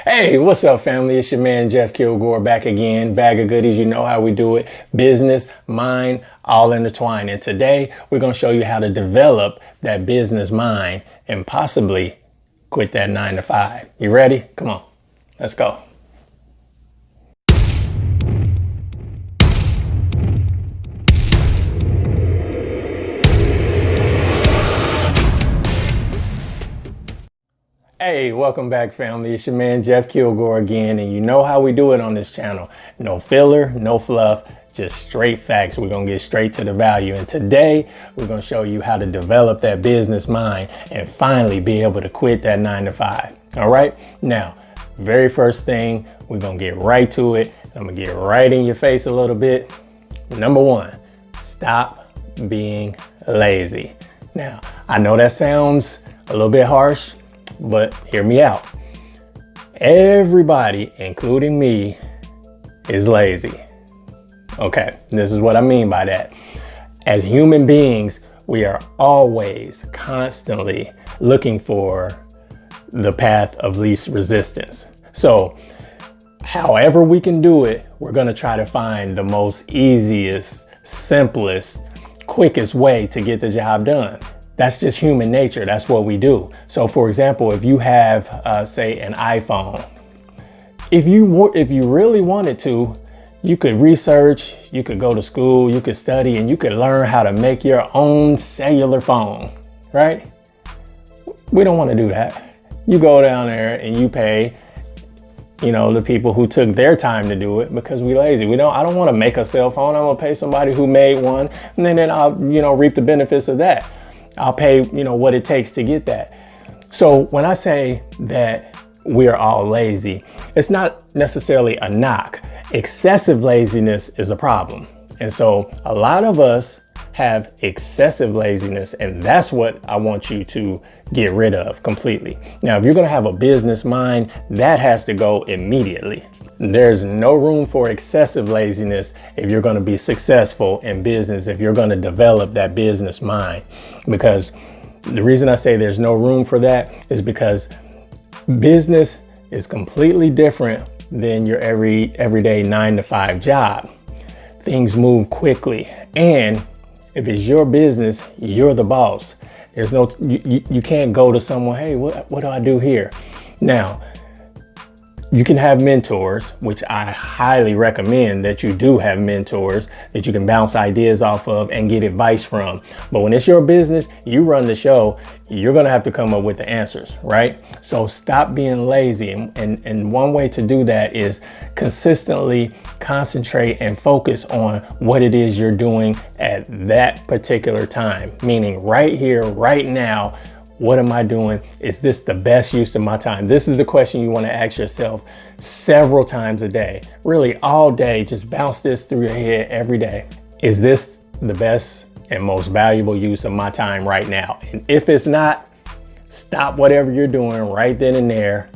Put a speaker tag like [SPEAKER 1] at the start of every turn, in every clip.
[SPEAKER 1] Hey, what's up, family? It's your man, Jeff Kilgore, back again. Bag of goodies. You know how we do it. Business, mind, all intertwined. And today we're going to show you how to develop that business mind and possibly quit that 9 to 5. You ready? Come on. Let's go. Hey, welcome back, family. It's your man, Jeff Kilgore again, and you know how we do it on this channel. No filler, no fluff, just straight facts. We're gonna get straight to the value. And today, we're gonna show you how to develop that business mind and finally be able to quit that 9 to 5. All right? Now, very first thing, we're gonna get right to it. I'm gonna get right in your face a little bit. Number one, stop being lazy. Now, I know that sounds a little bit harsh, but hear me out. Everybody, including me, is lazy. Okay, this is what I mean by that. As human beings, we are always constantly looking for the path of least resistance. So however we can do it, we're gonna try to find the most easiest, simplest, quickest way to get the job done. That's just human nature. That's what we do. So for example, if you have, say, an iPhone, if you really wanted to, you could research, you could go to school, you could study, and you could learn how to make your own cellular phone, right? We don't want to do that. You go down there and you pay, the people who took their time to do it because we lazy. I don't want to make a cell phone. I'm gonna pay somebody who made one, and then I'll, reap the benefits of that. I'll pay, what it takes to get that. So when I say that we're all lazy, it's not necessarily a knock. Excessive laziness is a problem. And so a lot of us have excessive laziness, and that's what I want you to get rid of completely. Now, if you're gonna have a business mind, that has to go immediately. There's no room for excessive laziness if you're gonna be successful in business, if you're gonna develop that business mind. Because the reason I say there's no room for that is because business is completely different than your everyday 9 to 5 job. Things move quickly, and if it's your business, you're the boss. There's no, you can't go to someone, hey, what do I do here? Now, you can have mentors, which I highly recommend that you do have mentors that you can bounce ideas off of and get advice from. But when it's your business, you run the show, you're gonna have to come up with the answers, right? So stop being lazy. And one way to do that is consistently concentrate and focus on what it is you're doing at that particular time. Meaning right here, right now, what am I doing? Is this the best use of my time? This is the question you want to ask yourself several times a day, really all day. Just bounce this through your head every day. Is this the best and most valuable use of my time right now? And if it's not, stop whatever you're doing right then and there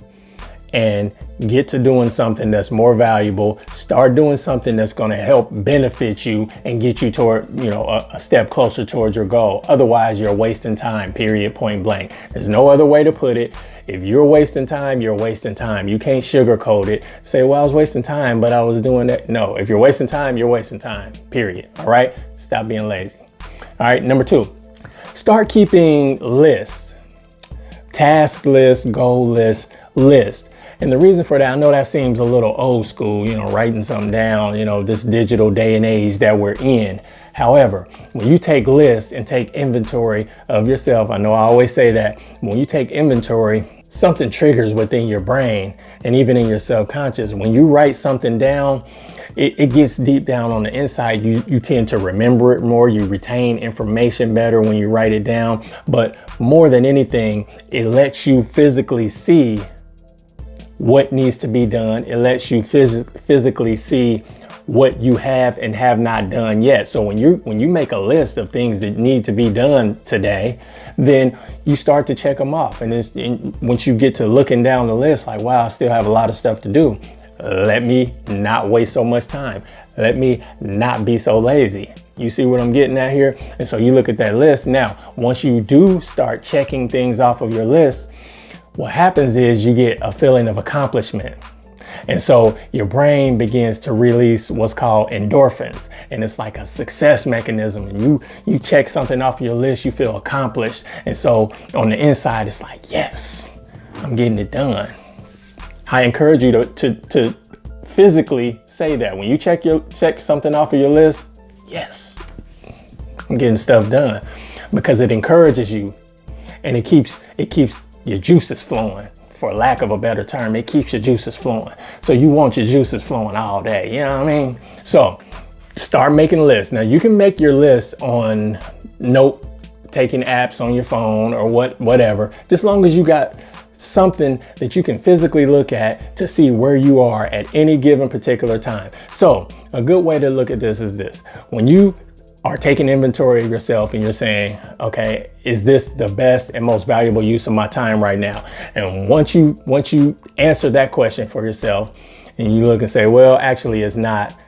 [SPEAKER 1] and get to doing something that's more valuable. Start doing something that's going to help benefit you and get you toward, a step closer towards your goal. Otherwise, you're wasting time, period, point blank. There's no other way to put it. If you're wasting time, you're wasting time. You can't sugarcoat it. Say, well, I was wasting time, but I was doing that. No, if you're wasting time, you're wasting time, period. All right? Stop being lazy. All right, number 2, start keeping lists, task lists, goal lists, list. And the reason for that, I know that seems a little old school, writing something down, this digital day and age that we're in. However, when you take lists and take inventory of yourself, I know I always say that, when you take inventory, something triggers within your brain and even in your subconscious. When you write something down, it gets deep down on the inside. You tend to remember it more. You retain information better when you write it down. But more than anything, it lets you physically see what needs to be done. It lets you physically see what you have and have not done yet. So when you make a list of things that need to be done today, then you start to check them off. And once you get to looking down the list, like, wow, I still have a lot of stuff to do. Let me not waste so much time. Let me not be so lazy. You see what I'm getting at here? And so you look at that list. Now, once you do start checking things off of your list, what happens is you get a feeling of accomplishment. And so your brain begins to release what's called endorphins. And it's like a success mechanism. And you check something off your list, you feel accomplished. And so on the inside, it's like, yes, I'm getting it done. I encourage you to physically say that. When you check something off of your list, yes, I'm getting stuff done. Because it encourages you and it keeps your juices flowing. For lack of a better term, it keeps your juices flowing. So you want your juices flowing all day, you know what I mean? So start making lists. Now you can make your list on note-taking apps on your phone or whatever, just long as you got something that you can physically look at to see where you are at any given particular time. So a good way to look at this is this. When you are taking inventory of yourself and you're saying, okay, is this the best and most valuable use of my time right now? And once you answer that question for yourself and you look and say, well, actually it's not,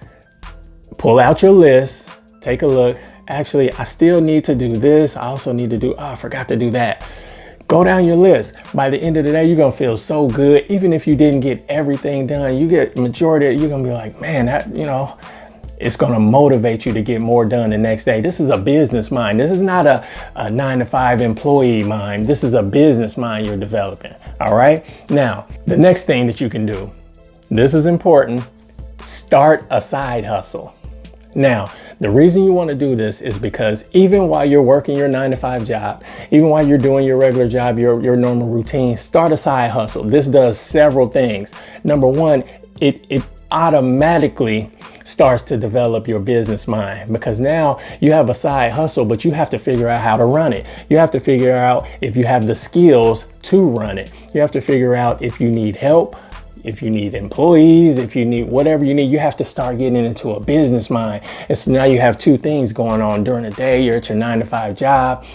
[SPEAKER 1] pull out your list, take a look. Actually, I still need to do this. I also need to do, I forgot to do that. Go down your list. By the end of the day, you're gonna feel so good. Even if you didn't get everything done, you get majority of it, you're gonna be like, man, that, it's going to motivate you to get more done the next day. This is a business mind. This is not a 9-to-5 employee mind. This is a business mind you're developing. All right. Now, the next thing that you can do, this is important, start a side hustle. Now, the reason you want to do this is because even while you're working your 9-to-5 job, even while you're doing your regular job, your normal routine, start a side hustle. This does several things. Number one, it automatically starts to develop your business mind, because now you have a side hustle, but you have to figure out how to run it. You have to figure out if you have the skills to run it. You have to figure out if you need help, if you need employees, if you need whatever you need. You have to start getting into a business mind. And so now you have two things going on during the day. You're at your 9-to-5 job,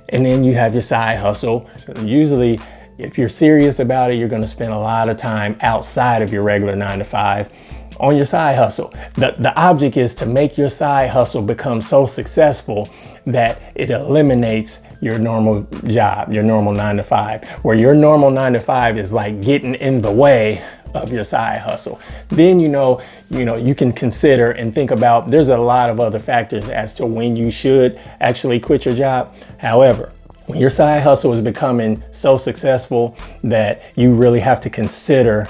[SPEAKER 1] and then you have your side hustle. So usually, if you're serious about it, you're going to spend a lot of time outside of your regular 9-to-5 on your side hustle. The object is to make your side hustle become so successful that it eliminates your normal job, your normal 9-to-5, where your normal 9-to-5 is like getting in the way of your side hustle. Then you can consider and think about, there's a lot of other factors as to when you should actually quit your job. However, when your side hustle is becoming so successful that you really have to consider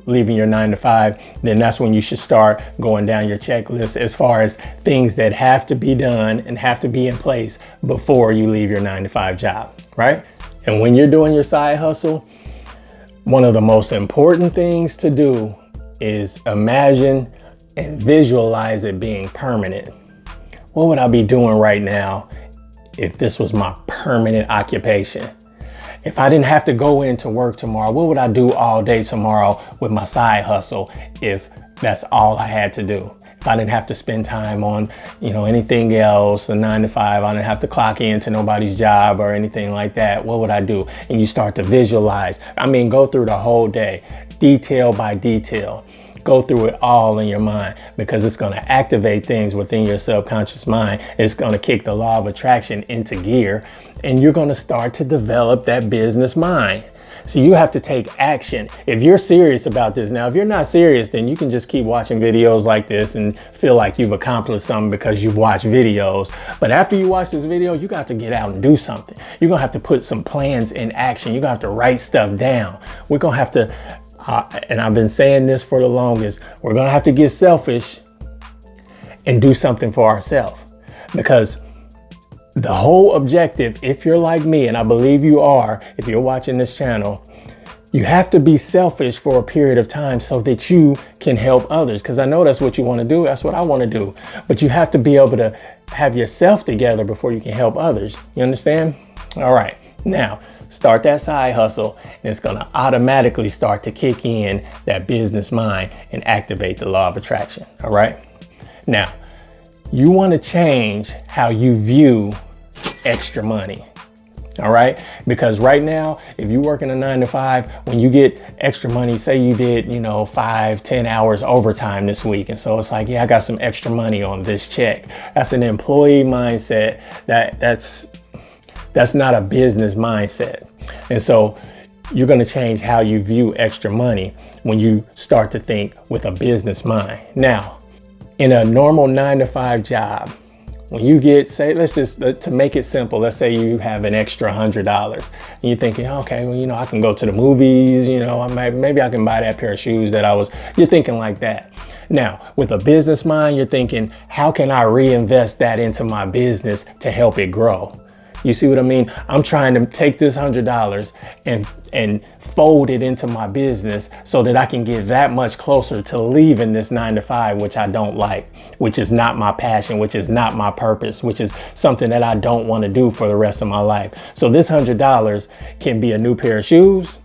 [SPEAKER 1] leaving your 9-to-5, then that's when you should start going down your checklist as far as things that have to be done and have to be in place before you leave your 9-to-5 job, right? And when you're doing your side hustle, one of the most important things to do is imagine and visualize it being permanent. What would I be doing right now if this was my permanent occupation? If I didn't have to go into work tomorrow, what would I do all day tomorrow with my side hustle if that's all I had to do? If I didn't have to spend time on, anything else, a 9-to-5, I didn't have to clock into nobody's job or anything like that, what would I do? And you start to visualize. Go through the whole day, detail by detail. Go through it all in your mind, because it's going to activate things within your subconscious mind. It's going to kick the law of attraction into gear, and you're going to start to develop that business mind. So you have to take action if you're serious about this. Now, if you're not serious, then you can just keep watching videos like this and feel like you've accomplished something because you've watched videos. But after you watch this video, you got to get out and do something. You're going to have to put some plans in action. You're going to have to write stuff down. We're going to have to and I've been saying this for the longest, we're going to have to get selfish and do something for ourselves, because the whole objective, if you're like me, and I believe you are, if you're watching this channel, you have to be selfish for a period of time so that you can help others. Because I know that's what you want to do. That's what I want to do. But you have to be able to have yourself together before you can help others. You understand? All right. Now, start that side hustle, and it's going to automatically start to kick in that business mind and activate the law of attraction. All right. Now, you want to change how you view extra money. All right. Because right now, if you work in a 9-to-5, when you get extra money, say you did, 5-10 hours overtime this week. And so it's like, yeah, I got some extra money on this check. That's an employee mindset. That's not a business mindset. And so you're going to change how you view extra money when you start to think with a business mind. Now, in a normal 9-to-5 job, when you get, say, to make it simple, let's say you have an extra $100 and you're thinking, okay, well, I can go to the movies, maybe I can buy that pair of shoes you're thinking like that. Now, with a business mind, you're thinking, how can I reinvest that into my business to help it grow? You see what I mean? I'm trying to take this $100 and fold it into my business so that I can get that much closer to leaving this 9-to-5, which I don't like, which is not my passion, which is not my purpose, which is something that I don't want to do for the rest of my life. So this $100 can be a new pair of shoes,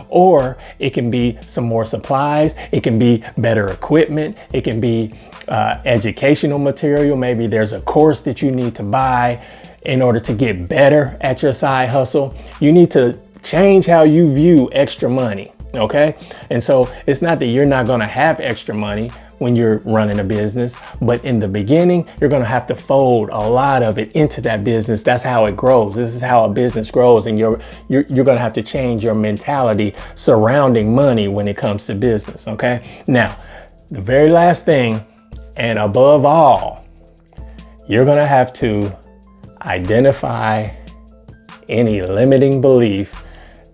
[SPEAKER 1] or it can be some more supplies. It can be better equipment. It can be educational material. Maybe there's a course that you need to buy in order to get better at your side hustle. You need to change how you view extra money, okay? And so it's not that you're not gonna have extra money when you're running a business, but in the beginning, you're gonna have to fold a lot of it into that business. That's how it grows. This is how a business grows, and you're gonna have to change your mentality surrounding money when it comes to business, okay? Now, the very last thing, and above all, you're gonna have to identify any limiting belief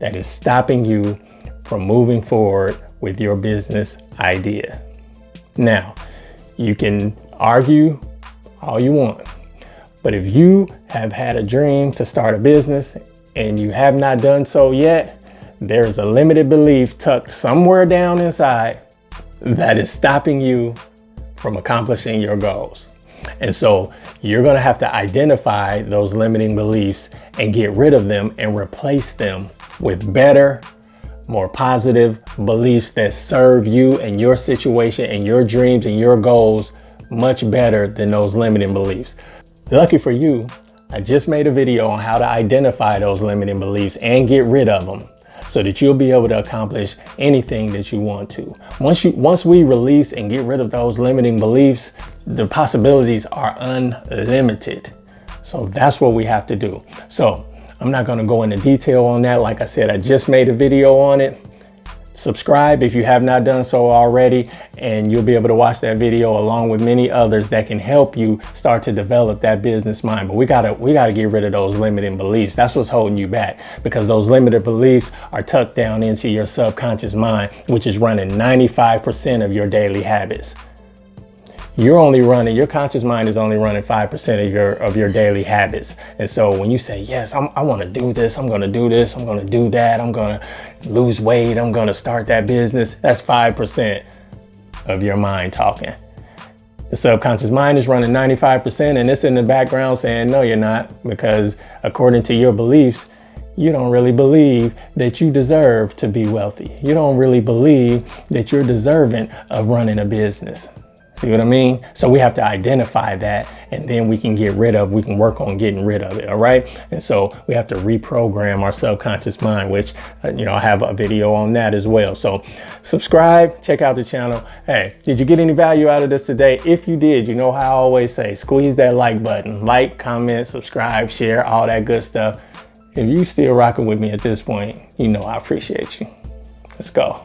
[SPEAKER 1] that is stopping you from moving forward with your business idea. Now, you can argue all you want, but if you have had a dream to start a business and you have not done so yet, there's a limited belief tucked somewhere down inside that is stopping you from accomplishing your goals. And so you're going to have to identify those limiting beliefs and get rid of them and replace them with better, more positive beliefs that serve you and your situation and your dreams and your goals much better than those limiting beliefs. Lucky for you, I just made a video on how to identify those limiting beliefs and get rid of them so that you'll be able to accomplish anything that you want to. Once we release and get rid of those limiting beliefs, the possibilities are unlimited. So that's what we have to do. So I'm not going to go into detail on that. Like I said, I just made a video on it. Subscribe if you have not done so already, and you'll be able to watch that video along with many others that can help you start to develop that business mind. But we gotta get rid of those limiting beliefs. That's what's holding you back, because those limited beliefs are tucked down into your subconscious mind, which is running 95% of your daily habits. Your conscious mind is only running 5% of your daily habits. And so when you say, yes, I want to do this, I'm going to do this, I'm going to do that, I'm going to lose weight, I'm going to start that business, that's 5% of your mind talking. The subconscious mind is running 95%, and it's in the background saying, no, you're not, because according to your beliefs, you don't really believe that you deserve to be wealthy. You don't really believe that you're deserving of running a business. See what I mean? So we have to identify that, and then we can work on getting rid of it, all right? And so we have to reprogram our subconscious mind, which, I have a video on that as well. So subscribe, check out the channel. Hey, did you get any value out of this today? If you did, you know how I always say, squeeze that like button. Like, comment, subscribe, share, all that good stuff. If you still rocking with me at this point, I appreciate you. Let's go.